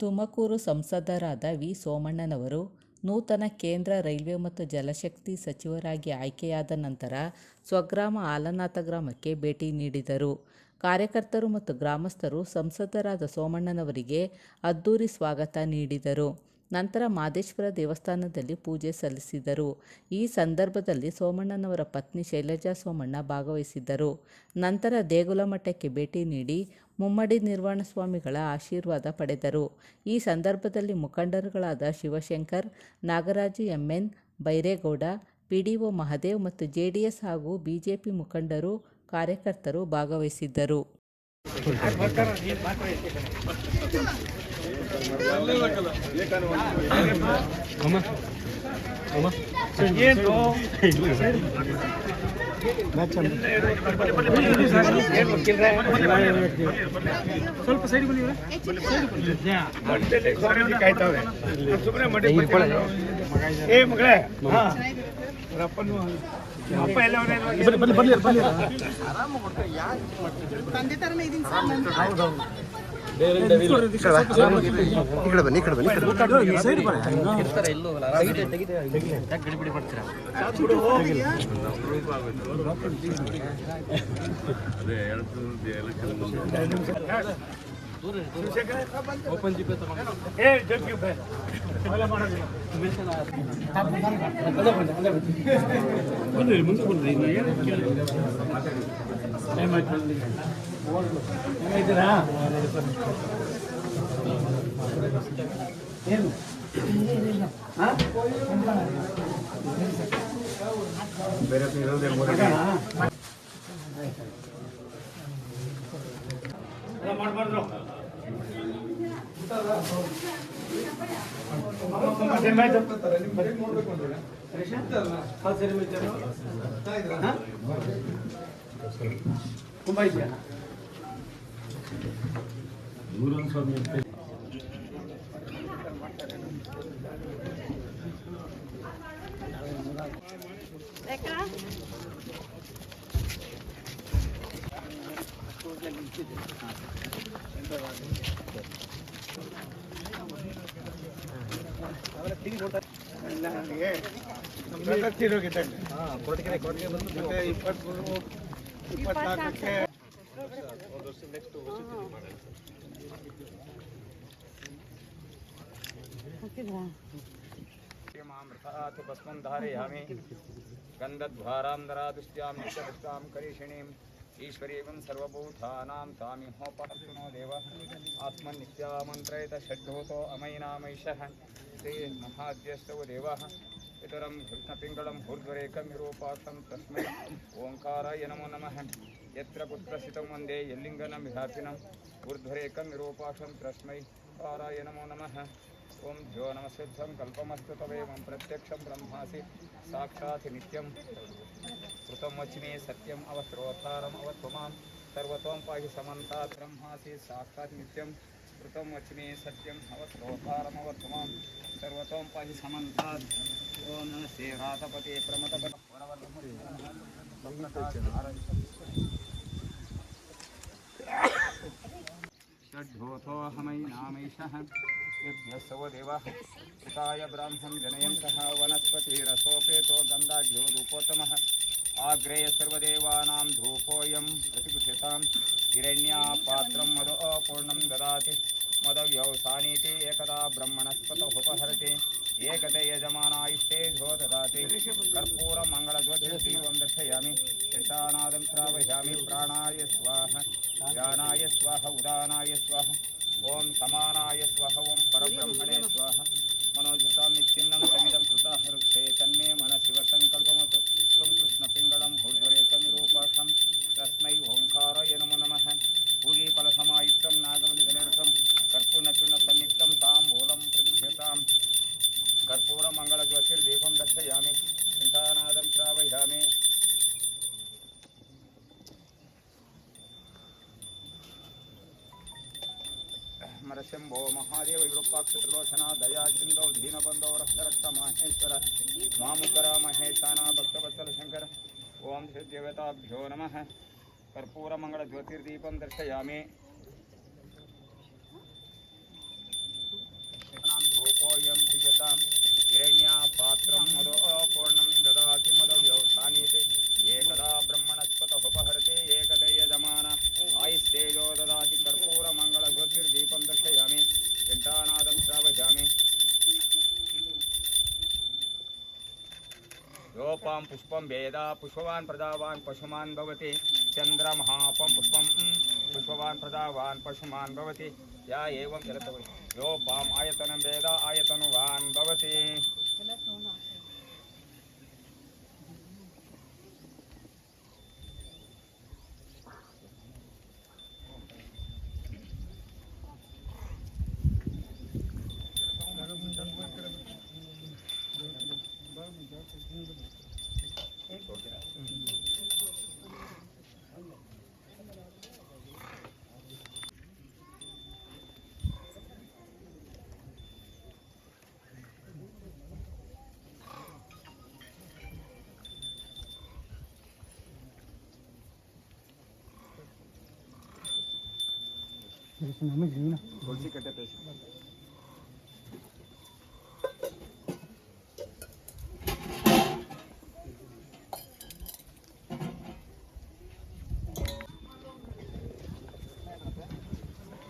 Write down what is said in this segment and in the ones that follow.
ತುಮಕೂರು ಸಂಸದರಾದ ವಿ. ಸೋಮಣ್ಣನವರು ನೂತನ ಕೇಂದ್ರ ರೈಲ್ವೆ ಮತ್ತು ಜಲಶಕ್ತಿ ಸಚಿವರಾಗಿ ಆಯ್ಕೆಯಾದ ನಂತರ ಸ್ವಗ್ರಾಮ ಆಲನಾಥ ಗ್ರಾಮಕ್ಕೆ ಭೇಟಿ ನೀಡಿದರು. ಕಾರ್ಯಕರ್ತರು ಮತ್ತು ಗ್ರಾಮಸ್ಥರು ಸಂಸದರಾದ ಸೋಮಣ್ಣನವರಿಗೆ ಅದ್ದೂರಿ ಸ್ವಾಗತ ನೀಡಿದರು. ನಂತರ ಮಾದೇಶ್ವರ ದೇವಸ್ಥಾನದಲ್ಲಿ ಪೂಜೆ ಸಲ್ಲಿಸಿದರು. ಈ ಸಂದರ್ಭದಲ್ಲಿ ಸೋಮಣ್ಣನವರ ಪತ್ನಿ ಶೈಲಜಾ ಸೋಮಣ್ಣ ಭಾಗವಹಿಸಿದ್ದರು. ನಂತರ ದೇಗುಲ ಮಠಕ್ಕೆ ಭೇಟಿ ನೀಡಿ ಮುಮ್ಮಡಿ ನಿರ್ವಾಣ ಸ್ವಾಮಿಗಳ ಆಶೀರ್ವಾದ ಪಡೆದರು. ಈ ಸಂದರ್ಭದಲ್ಲಿ ಮುಖಂಡರುಗಳಾದ ಶಿವಶಂಕರ್, ನಾಗರಾಜು, ಎಂ.ಎನ್. ಬೈರೇಗೌಡ, ಪಿಡಿಒ ಮಹದೇವ್ ಮತ್ತು ಜೆಡಿಎಸ್ ಹಾಗೂ ಬಿಜೆಪಿ ಮುಖಂಡರು, ಕಾರ್ಯಕರ್ತರು ಭಾಗವಹಿಸಿದ್ದರು. ಸ್ವಲ್ಪ ಸೈಡ್ ಬನ್ನಿ. ಏ ಮಗಳೇ, ಅಪ್ಪ ಎಲ್ಲ ತಂದೆ ತರನೇ ಇದೀನಿ ಸರ್. ಓಪನ್ ಜಿಪೆ ಮುಂದೆ ಬಂದ್ರಿ ಏನಾಯ್ತೀರಾ ಏನು ಬೇರೆ ಮಾಡಬಾರ್ದು. ತುಂಬ ಇದೆಯಾ ಸ್ವಾಮಿ ಭಸ್ಮಂ ಧಾರಯಾಮಿ ಗಂಧದ್ವಾರಾಂ ದರಾದುಷ್ಟ್ಯಾಂ ನಿತ್ಯದೃಷ್ಟಾಂ ಕರೀಷಿಣೀಂ ಈಶ್ವರೀಂ ಸರ್ವಭೂತಾನಾಂ ತಾಮಿಹೋಪಹರ್ತುನೋ ದೇವ ಆತ್ಮನಿತ್ಯಾಮಂತ್ರಯತ ಷಡ್ಭೂತೋ ಅಮೈನಾಮೈಷಃ ಶ್ರೀ ಮಹಾದ್ಯಸ್ತೋ ದೇವಃ ಇತರಂ ಕೃಷ್ಣಪಿಂಗಳಂ ಊರ್ಧ್ವರೇಕಂ ವಿರೂಪಾಕ್ಷಂ ತಸ್ಮೈ ಓಂಕಾರಾಯ ನಮೋ ನಮಃ ಯತ್ರ ಕುತ್ರಸ್ಥಿತಂ ವಂದೇ ಯಲ್ಲಿಂಗನಂ ವ್ಯಾಪಿನಂ ಊರ್ಧ್ವರೇಕಂ ವಿರೂಪಾಕ್ಷಂ ತಸ್ಮೈ ಓಂಕಾರಾಯ ನಮೋ ನಮಃ ಓಂ ಜ್ಯೋ ನಮಃ ಕಲ್ಪಮಸ್ತು ತವೇಮಂ ಪ್ರತ್ಯಕ್ಷಂ ಬ್ರಹ್ಮಾಸಿ ಸಾಕ್ಷಾತ್ ನಿತ್ಯಂ ಕೃತಂ ವಚ್ಮೇ ಸತ್ಯಂ ಅವಸ್ತ್ರೋದ್ಧಾರಂ ಅವತ್ವಮಾಂ ಸರ್ವತೋಂ ಪಾಹಿ ಸಮಂತಾತ್ ಬ್ರಹ್ಮಾಸಿ ಸಾಕ್ಷಾತ್ ನಿತ್ಯಂ ಕೃತಂ ವಚ್ಮೇ ಸತ್ಯಂ ಅವಸ್ತ್ರೋದ್ಧಾರಂ ಅವತ್ವಮಾಂ ಸರ್ವತೋಂ ಪಾಹಿ ಸಮಂತಾತ್ ಓಂ ನಮಸ್ತೆ ರಾತಪತಿ ಪ್ರಮತಪತಿ ಷಡ್ಭೂತೋऽಹಮೈನಾಮೈಷಃ ಯಜ್ಞಸ್ಸವ ದೇವಃ ಹಿತಾಯ ಬ್ರಾಹ್ಮಂ ಜನಯಂತಃ ವನಸ್ಪತಿರಸೋಪೇತೋ ಗಂಧಾಢ್ಯೋ ಧೂಪೋತ್ತಮಃ ಆಗ್ರೇಯ ಸರ್ವದೇವಾನಾಂ ಧೂಪೋಯಂ ಪ್ರತಿಗೃಹ್ಯತಾಂ ಹಿರಣ್ಯಾ ಪಾತ್ರಂ ಮದೋ ಪೂರ್ಣಂ ದದಾತಿ ಮದವ್ಯೌಸಾನೀತಿ ಏಕದಾ ಬ್ರಹ್ಮಣಸ್ಪತೋಪಹರತಿ ಏಕತೆ ಯಜಮಾನಾಯಿಷ್ಟೇ ಧೋ ದದಾತಿ ಕರ್ಪೂರ ಮಂಗಳಜ್ಯೋತಿರ್ದೀಪಂ ದರ್ಶಯಾಮಿ ಯಶಾನಾದಂ ಶ್ರಾವಯಾಮಿ ಪ್ರಾಣಾಯ ಸ್ವಾಹ ಜ್ಞಾನಾಯ ಸ್ವಾಹ ಉದಾನಾಯ ಸ್ವಾಹ ಓಂ ಸಮಾನಾಯ ಸ್ವಹ ಓಂ ಪರಬ್ರಹ್ಮಣೇ ಸ್ವಹ ಮನೋಜಿತಾಂ ನಿಚ್ಛಿನ್ನಂ ಸಮಿದಂ ಕೃತಃ ವೃಕ್ಷೇ ತನ್ಮೇ ಮನಸ್ಸಿವ ಸಂಕಲ್ಪಮತು ತ್ವಂ ಕೃಷ್ಣಪಿಂಗಳಂ ಊರ್ಧ್ವರೇಕಮಿರೂಪಾಕ್ಷಂ ತಸ್ಮೈ ಓಂಕಾರಾಯ ನಮೋ ನಮಃ ಪೂಗಿ ಫಲಸಮಾಯುಕ್ತಂ ನಾಗವಲ್ಲಿಜಲರಸಂ ಕರ್ಪೂರ್ಣಚೂರ್ಣ ಸಂಯುಕ್ತಂ ತಾಂಬೂಲಂ ಪ್ರತಿಗೃಹ್ಯತಾಂ ಕರ್ಪೂರ ಮಂಗಳಜ್ಯೋತಿರ್ದೀಪಂ ದರ್ಶಯಾಮಿ ಚಿಂತಾನಾದಂ ಶ್ರಾವಯಾಮಿ ಮರಶಂಭೋ ಮಹಾದೇವ ವಿರೂಪಾಕ್ಷ ತ್ರಿಲೋಚನ ದಯಾ ಸಿಂಧೋ ದೀನಬಂಧೋ ರಕ್ಷ ರಕ್ಷ ಮಹೇಶ್ವರ ಮಾಮುಕರ ಮಹೇಶಾನ ಭಕ್ತವತ್ಸಲ ಶಂಕರ ಓಂ ಶ್ರೀ ದೇವತಾಭ್ಯೋ ನಮಃ ಕರ್ಪೂರ ಮಂಗಳ ಜ್ಯೋತಿರ್ದೀಪಂ ದರ್ಶಯಾಮಿ सहस्रं मदो पूर्णं ददाति मदव्यवसानीति एकदा ब्रह्मणस्पतमुपहरते एकते यजमान आयुस्तेजो ददाति कर्पूरमङ्गलज्योतिर्दीपं दर्शयामि घण्टानादं श्रावयामि योपां पुष्पं वेद पुष्पवान् प्रजावान् पशुमान् भवति चन्द्रमहापं पुष्पं पुष्पवान् प्रजावान् पशुमान् भवति या एवं चलतवति योपाम् आयतनं वेद आयतनुवान् भवति तुलसी कटे पेश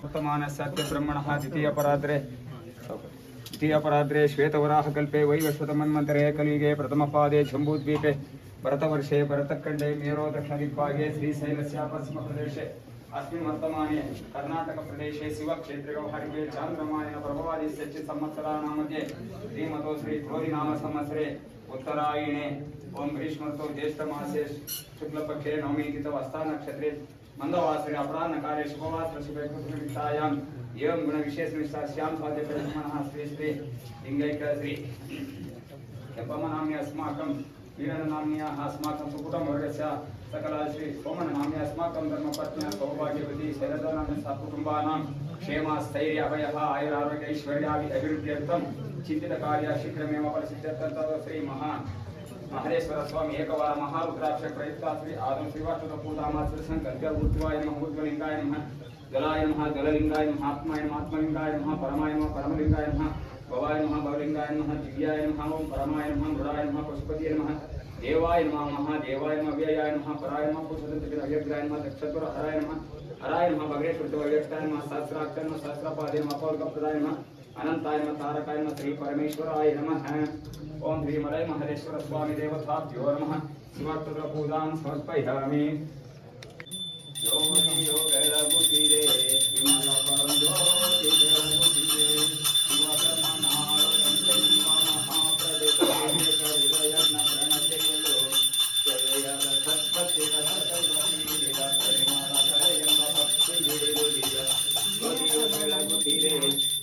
वर्तमान सत्य ब्रह्मणः द्वितीयपराद्रे श्वेतवराह कल्पे वैवस्वतमन्वन्तरे कलियुगे प्रथमपादे जम्बूद्वीपे भरतवर्षे भरतखण्डे मेरो दक्षिणदिग्भागे श्रीशैलस्य पश्चिमप्रदेशे अस्मिन् वर्तमाने कर्नाटकप्रदेशे शिवक्षेत्रे चान्द्रमायण प्रभवादिस्य च संवत्सराणां मध्ये श्रीमतो श्री क्रोधिनाम संवत्सरे उत्तरायणे ओम ग्रीष्मर्तौ ज्येष्ठमासे शुक्लपक्षे नवमी तिथौ हस्तानक्षत्रे मंदवासरे अपराह्नकाले शुभवासरे शुभेक्षुनिष्ठायाम् एवं गुणविशेषनिष्ठास्यां स्वाद्यब्रह्मणः श्री श्री लिङ्गैक श्री यपमनाम्नि अस्माकं वीरनाम्न्याः अस्माकं सुकुटुम्बवर्गस्य सकला श्री सोमनाम्नि अस्माकं धर्मपत्न्याः सौभाग्यवती शैलजानाम्नि सकुटुम्बानां क्षेमस्थैर्य अभयः आयुरारोग्य ऐश्वर्यादि अभिवृद्ध्यर्थं चिन्तितकार्य शीघ्रमेव परिसिद्ध्यर्थं तत् श्री महादेश्वर स्वामी एकवार महारुद्राक्ष प्रयुक्ता श्री आदम श्रीवासुपूतामाश्र संकल्प्य ऊर्ध्वाय नमः ऊर्ध्वलिंगाय नमः जलाय नमः जललिंगाय नमः आत्माय नमः आत्मलिंगाय नमः परमाय नमः परमलिंगाय नमः भवाय नमः भवलिंगाय नमः दिव्याय नमः ओम परमाय नमः मृडाय नमः पशुपतिये नमः देवाय नमः महादेवाय नमः व्ययाय नमः पराय नमः पुरुषोत्तमाय नमः दक्षत्वर हराय नमः भगवेश्वरत्वव्यक्ताय नमः सहस्राक्षर नमः सहस्रपादे नमः पौर्गप्रदाय नमः अनंताय नमः तारकाय नमः श्री परमेश्वराय नमः ओम श्री मलय महादेश्वर स्वामी देवताभ्यो नमः शिवात्तर पूजां समर्पयामि योनि योगलगुतिरे विमलपरंजो दिव्यगुतिरे शिवकर्मनारायण महाप्रदेशे करुणयज्ञ प्रणते गुरु जय सत्पति रसवती परिमलकरयं भक्ति विरुदिय योनि योगलगुतिरे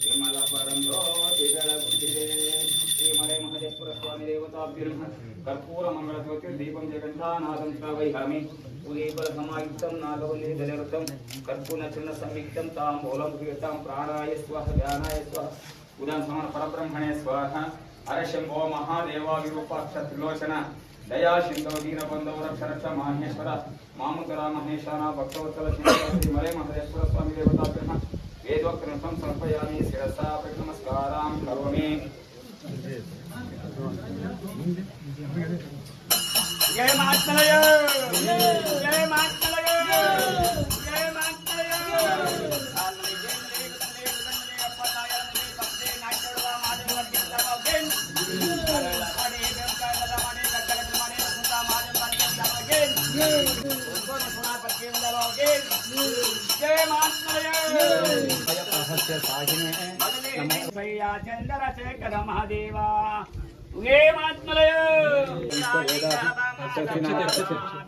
विमलपरंजो दिव्यगुतिरे श्रीमलय महादेश्वर स्वामी देवताभ्यो कर्पूर मंगल ज्योतिर्दीपं जगन्नाथं श्रावयामि उदीपसमायुक्तं नागवल्ली जलरुतं कर्पूरचूर्ण संयुक्तं ताम्बूलं प्रियतां प्राणाय स्वाहा ध्यानाय स्वाहा उदान समान परब्रह्मणे स्वाहा हरशंभो महादेवा विरूपाक्ष त्रिलोचन दया सिंधु दीनबंधु रक्ष रक्ष माहेश्वर मामुतरा महेशाना भक्तवत्सल श्री मलय महादेश्वर स्वामी देवताभ्यः वेदोक्तं समर्पयामि शिरसा नमस्कारां करोमि जय मातलय जय मातलय जय मातलय जय मातलय चंद्रशेखर महादेवा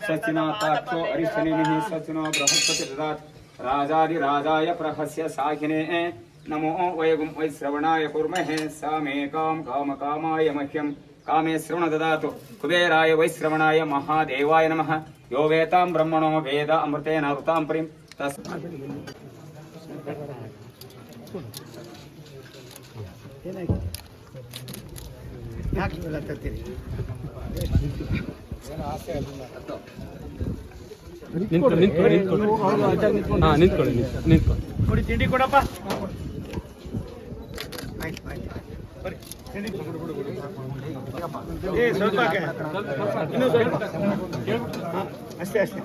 सचिनाथाक्षो अरिष्टनेमिः सचिनो बृहस्पतिर्ददात् राजाधिराजाय प्रहस्य साहिने नमो वयगुं वैश्रवणाय कुर्महे सा मे कामकामाय मह्यं कामे श्रवण ददातु कुबेराय वैश्रवणाय महादेवाय नमः यो वेतां ब्रह्मणो वेद अमृतेन ऋतां परिं ನಿಂತ್ಕೊಳ್ಳಿ ತಿಂಡಿ ಕೊಡಪ್ಪ ಸ್ವಲ್ಪ ಹಾಕೆ. ಇನ್ನೂ ಸ್ವಲ್ಪ ಹಾಂ, ಅಷ್ಟೇ ಅಷ್ಟೇ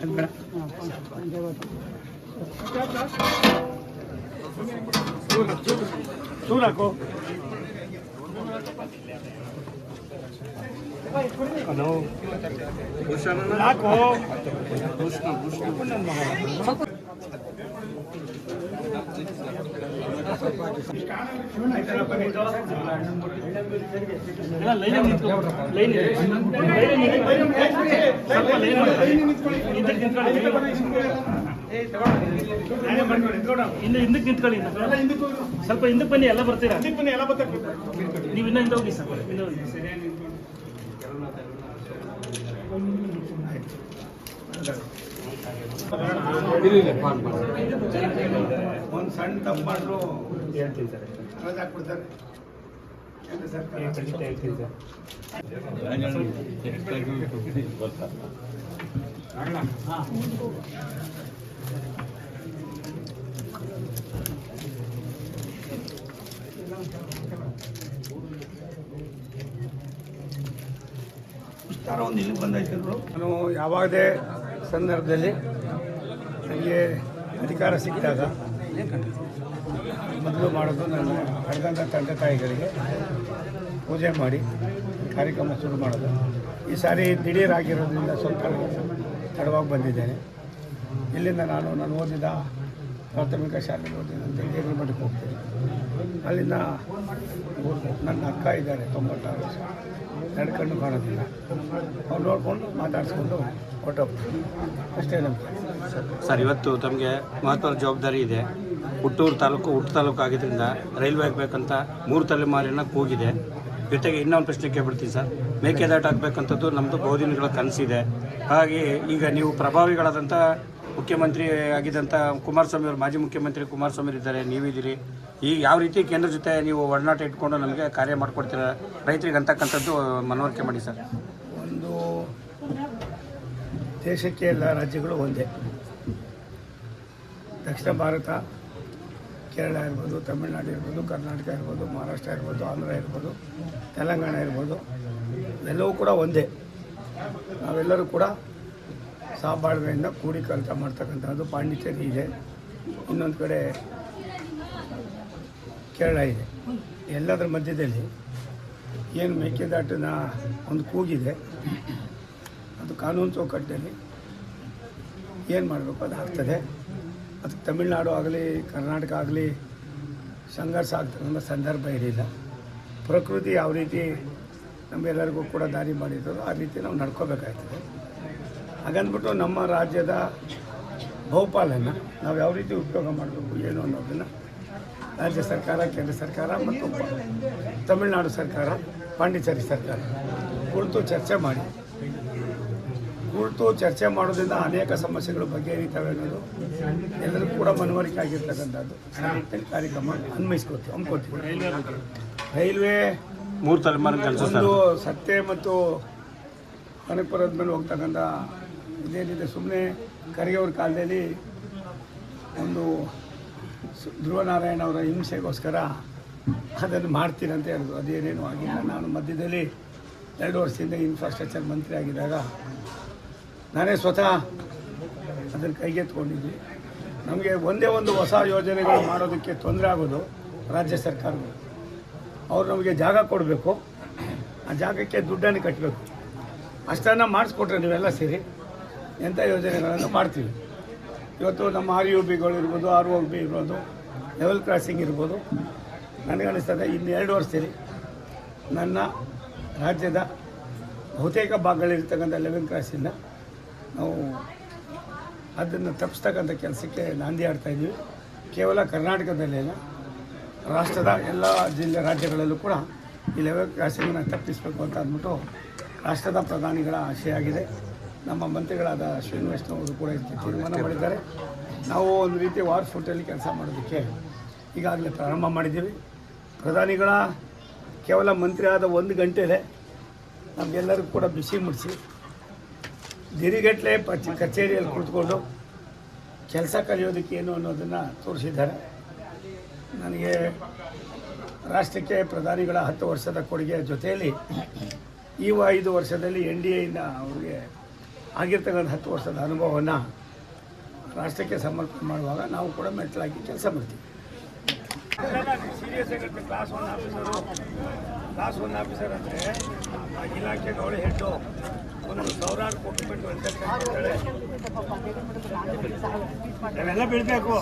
ಅದು ಬೇಡ. ಚೂರು ಹಾಕು. ಹಾಕು. ಹಿಂದಕ್ಕೆ ನಿಂತ್ಕೊಳ್ಳಿ, ಸ್ವಲ್ಪ ಹಿಂದಕ್ಕೆ ಬನ್ನಿ, ಎಲ್ಲ ಬರ್ತೀರಾ ನೀವು. ಇನ್ನೂ ಹಿಂದೆ ಹೋಗಿ ಸರ್, ಹಿಂದೆ ಹೋಗಿ. ಒಂದು ಸಣ್ಣ ತಪ್ಪು ಮಾಡಿದ್ರು ರಜೆ ಹಾಕ್ಬಿಡ್ತಾರೆ. ಕೇಂದ್ರ ಸರ್ಕಾರ ಇಷ್ಟಾರ ಒಂದು ಇಲ್ಲಿ ಬಂದಾಯ್ತಿದ್ರು. ನಾನು ಯಾವಾಗದೇ ಸಂದರ್ಭದಲ್ಲಿ ನನಗೆ ಅಧಿಕಾರ ಸಿಕ್ಕಿದಾಗ ಮೊದಲು ಮಾಡೋದು ನಾನು ಪಡೆದಂಥ ತಂದೆ ತಾಯಿಗಳಿಗೆ ಪೂಜೆ ಮಾಡಿ ಕಾರ್ಯಕ್ರಮ ಶುರು ಮಾಡೋದು. ಈ ಸಾರಿ ದಿಢೀರಾಗಿರೋದ್ರಿಂದ ಸ್ವಲ್ಪ ತಡವಾಗಿ ಬಂದಿದ್ದೇನೆ. ಇಲ್ಲಿಂದ ನಾನು ಓದಿದ ಪ್ರಾಥಮಿಕ ಶಾಲೆಗೆ ಓದಿದಂತೆ ದೇವರ ಮಠಕ್ಕೆ ಹೋಗ್ತೀನಿ. ಅಲ್ಲಿಂದ ನನ್ನ ಅಕ್ಕ ಇದ್ದಾರೆ 96 ವರ್ಷ, ನಡ್ಕೊಂಡು ಕಾಣೋದಿಲ್ಲ. ಅವ್ರು ನೋಡಿಕೊಂಡು ಮಾತಾಡಿಸ್ಕೊಂಡು ಹೊರಟೋಗ್ತೀನಿ. ಅಷ್ಟೇ ನಮಗೆ. ಸರ್, ಇವತ್ತು ತಮಗೆ ಮಹತ್ವದ ಜವಾಬ್ದಾರಿ ಇದೆ. ಹುಟ್ಟೂರು ತಾಲೂಕು ಆಗಿದ್ದರಿಂದ ರೈಲ್ವೆ ಆಗಬೇಕಂತ 3 ತಲೆಮಾರಿನ ಕೂಗಿದೆ. ಜೊತೆಗೆ ಇನ್ನೊಂದು ಪ್ರಶ್ನೆ ಕೇಳ್ಬಿಡ್ತೀನಿ ಸರ್. ಮೇಕೆದಾಟು ಆಗಬೇಕಂಥದ್ದು ನಮ್ಮದು ಬಹುದಿನಗಳ ಕನಸಿದೆ. ಹಾಗಾಗಿ ಈಗ ನೀವು ಪ್ರಭಾವಿಗಳಾದಂಥ ಮುಖ್ಯಮಂತ್ರಿ ಆಗಿದ್ದಂಥ ಕುಮಾರಸ್ವಾಮಿ ಅವರು, ಮಾಜಿ ಮುಖ್ಯಮಂತ್ರಿ ಕುಮಾರಸ್ವಾಮಿ ಇದ್ದಾರೆ, ನೀವಿದ್ದೀರಿ. ಈಗ ಯಾವ ರೀತಿ ಕೇಂದ್ರ ಜೊತೆ ನೀವು ಒಡನಾಟ ಇಟ್ಕೊಂಡು ನಮಗೆ ಕಾರ್ಯ ಮಾಡಿಕೊಡ್ತೀರ ರೈತರಿಗೆ ಅಂತಕ್ಕಂಥದ್ದು ಮನವರಿಕೆ ಮಾಡಿ ಸರ್. ಒಂದು ದೇಶಕ್ಕೆ ಎಲ್ಲ ರಾಜ್ಯಗಳು ಒಂದೇ. ದಕ್ಷಿಣ ಭಾರತ, ಕೇರಳ ಇರ್ಬೋದು, ತಮಿಳುನಾಡು ಇರ್ಬೋದು, ಕರ್ನಾಟಕ ಇರ್ಬೋದು, ಮಹಾರಾಷ್ಟ್ರ ಇರ್ಬೋದು, ಆಂಧ್ರ ಇರ್ಬೋದು, ತೆಲಂಗಾಣ ಇರ್ಬೋದು, ಎಲ್ಲವೂ ಕೂಡ ಒಂದೇ. ನಾವೆಲ್ಲರೂ ಕೂಡ ಸಹಬಾಳ್ವೆಯಿಂದ ಕೂಡಿ ಕೆಲಸ ಮಾಡ್ತಕ್ಕಂಥದ್ದು ಪಾಂಡಿಚೇರಿ ಇದೆ, ಇನ್ನೊಂದು ಕಡೆ ಕೇರಳ ಇದೆ. ಎಲ್ಲದರ ಮಧ್ಯದಲ್ಲಿ ಏನು ಮೇಕೆದಾಟಿನ ಒಂದು ಕೂಗಿದೆ, ಅದು ಕಾನೂನು ಚೌಕಟ್ಟಿನಲ್ಲಿ ಏನು ಮಾಡಬೇಕು ಅದು ಆಗ್ತದೆ. ಅದು ತಮಿಳುನಾಡು ಆಗಲಿ ಕರ್ನಾಟಕ ಆಗಲಿ ಸಂಘರ್ಷ ಆಗ್ತಕ್ಕಂಥ ಸಂದರ್ಭ ಇರಲಿಲ್ಲ. ಪ್ರಕೃತಿ ಯಾವ ರೀತಿ ನಮ್ಮೆಲ್ಲರಿಗೂ ಕೂಡ ದಾರಿ ಮಾಡಿದ್ರು ಆ ರೀತಿ ನಾವು ನಡ್ಕೋಬೇಕಾಗ್ತದೆ. ಹಾಗಂದ್ಬಿಟ್ಟು ನಮ್ಮ ರಾಜ್ಯದ ಬಹುಪಾಲನ್ನು ನಾವು ಯಾವ ರೀತಿ ಉಪಯೋಗ ಮಾಡಬೇಕು ಏನು ಅನ್ನೋದನ್ನು ರಾಜ್ಯ ಸರ್ಕಾರ, ಕೇಂದ್ರ ಸರ್ಕಾರ ಮತ್ತು ತಮಿಳುನಾಡು ಸರ್ಕಾರ, ಪಾಂಡಿಚೇರಿ ಸರ್ಕಾರ ಕುಳಿತು ಚರ್ಚೆ ಮಾಡೋದ್ರಿಂದ ಅನೇಕ ಸಮಸ್ಯೆಗಳು ಬಗೆಹರಿತವೆ ಅನ್ನೋದು ಎಲ್ಲರಿಗೂ ಕೂಡ ಮನವರಿಕೆ ಆಗಿರ್ತಕ್ಕಂಥದ್ದು. ಕಾರ್ಯಕ್ರಮ ಹಮ್ಮಿಕೊಳ್ತೀವಿ. ರೈಲ್ವೆ 3 ತಲೆಮಾರಿನ ಕೆಲಸ ಸರ್. ಒಂದು ಸತ್ಯ ಮತ್ತು ಕನಕಪುರದ ಮೇಲೆ ಹೋಗ್ತಕ್ಕಂಥ ಇದೇನಿದೆ, ಸುಮ್ಮನೆ ಖರ್ಗೆಯವ್ರ ಕಾಲದಲ್ಲಿ ಒಂದು ಧ್ರುವನಾರಾಯಣ ಅವರ ಹಿಂಸೆಗೋಸ್ಕರ ಅದನ್ನು ಮಾಡ್ತೀನಿ ಅಂತ ಹೇಳಿದ್ರು. ಅದೇನೇನು ಆಗಿಲ್ಲ. ನಾನು ಮಧ್ಯದಲ್ಲಿ 2 ವರ್ಷದಿಂದ ಇನ್ಫ್ರಾಸ್ಟ್ರಕ್ಚರ್ ಮಂತ್ರಿ ಆಗಿದ್ದಾಗ ನಾನೇ ಸ್ವತಃ ಅದನ್ನು ಕೈಗೆತ್ಕೊಂಡಿದ್ವಿ. ನಮಗೆ ಒಂದೇ ಒಂದು ಹೊಸ ಯೋಜನೆಗಳು ಮಾಡೋದಕ್ಕೆ ತೊಂದರೆ ಆಗೋದು ರಾಜ್ಯ ಸರ್ಕಾರಗಳು. ಅವರು ನಮಗೆ ಜಾಗ ಕೊಡಬೇಕು, ಆ ಜಾಗಕ್ಕೆ ದುಡ್ಡನ್ನು ಕಟ್ಟಬೇಕು. ಅಷ್ಟನ್ನು ಮಾಡಿಸ್ಕೊಟ್ರೆ ನೀವೆಲ್ಲ ಸೇರಿ ಎಂಥ ಯೋಜನೆಗಳನ್ನು ಮಾಡ್ತೀವಿ. ಇವತ್ತು ನಮ್ಮ RUBಗಳು ಇರ್ಬೋದು, ROB ಇರ್ಬೋದು, ಲೆವೆಲ್ ಕ್ರಾಸಿಂಗ್ ಇರ್ಬೋದು. ನನಗನ್ನಿಸ್ತದೆ ಇನ್ನು 2 ವರ್ಷದಲ್ಲಿ ನನ್ನ ರಾಜ್ಯದ ಬಹುತೇಕ ಭಾಗಗಳಿರ್ತಕ್ಕಂಥ ಲೆವೆಲ್ ಕ್ರಾಸಿಂದ ನಾವು ಅದನ್ನು ತಪ್ಪಿಸ್ತಕ್ಕಂಥ ಕೆಲಸಕ್ಕೆ ನಾಂದಿ ಆಡ್ತಾಯಿದ್ದೀವಿ. ಕೇವಲ ಕರ್ನಾಟಕದಲ್ಲೇನ, ರಾಷ್ಟ್ರದ ಎಲ್ಲ ರಾಜ್ಯಗಳಲ್ಲೂ ಕೂಡ ಈ ಲೆವೆಲ್ ಕ್ರಾಸಿಂಗನ್ನು ತಪ್ಪಿಸಬೇಕು ಅಂತ ಅಂದ್ಬಿಟ್ಟು ರಾಷ್ಟ್ರದ ಪ್ರಧಾನಿಗಳ ಆಶಯ ಆಗಿದೆ. ನಮ್ಮ ಮಂತ್ರಿಗಳಾದ ಅಶ್ವಿನಿ ವೈಷ್ಣವ್ ಅವರು ಕೂಡ ತೀರ್ಮಾನ ಮಾಡಿದ್ದಾರೆ. ನಾವು ಒಂದು ರೀತಿ ವಾರ್ ಫುಟಲ್ಲಿ ಕೆಲಸ ಮಾಡೋದಕ್ಕೆ ಈಗಾಗಲೇ ಪ್ರಾರಂಭ ಮಾಡಿದ್ದೀವಿ. ಪ್ರಧಾನಿಗಳ ಕೇವಲ ಮಂತ್ರಿ ಆದ 1 ಗಂಟೆಲೆ ನಮಗೆಲ್ಲರಿಗೂ ಕೂಡ ಬಿಸಿ ಮುಡಿಸಿ ದಿರಿಗಟ್ಟಲೆ ಕಚೇರಿಯಲ್ಲಿ ಕುಳಿತುಕೊಂಡು ಕೆಲಸ ಕಲಿಯೋದಕ್ಕೆ ಏನು ಅನ್ನೋದನ್ನು ತೋರಿಸಿದ್ದಾರೆ. ನನಗೆ ರಾಷ್ಟ್ರಕ್ಕೆ ಪ್ರಧಾನಿಗಳ 10 ವರ್ಷದ ಕೊಡುಗೆಯ ಜೊತೆಯಲ್ಲಿ ಈ 5 ವರ್ಷದಲ್ಲಿ NDAಯಿಂದ ಅವ್ರಿಗೆ ಆಗಿರ್ತಕ್ಕಂಥ 10 ವರ್ಷದ ಅನುಭವವನ್ನು ರಾಷ್ಟ್ರಕ್ಕೆ ಸಮರ್ಪಣೆ ಮಾಡುವಾಗ ನಾವು ಕೂಡ ಮೆಟ್ಟಲಾಗಿ ಕೆಲಸ ಮಾಡ್ತೀವಿ. ಸೀರಿಯಸ್ ಆಗುತ್ತೆ. ಕ್ಲಾಸ್ 1 ಆಫೀಸರ್ ಅಂದರೆ ಇಲಾಖೆಗಳ ಹೆಡ್ಡು ಒಂದು 1000 ಕೋಟಿ ಬಿಟ್ಟು ಅಂತೇಳಿ ನಾವೆಲ್ಲ ಬೀಳಬೇಕು.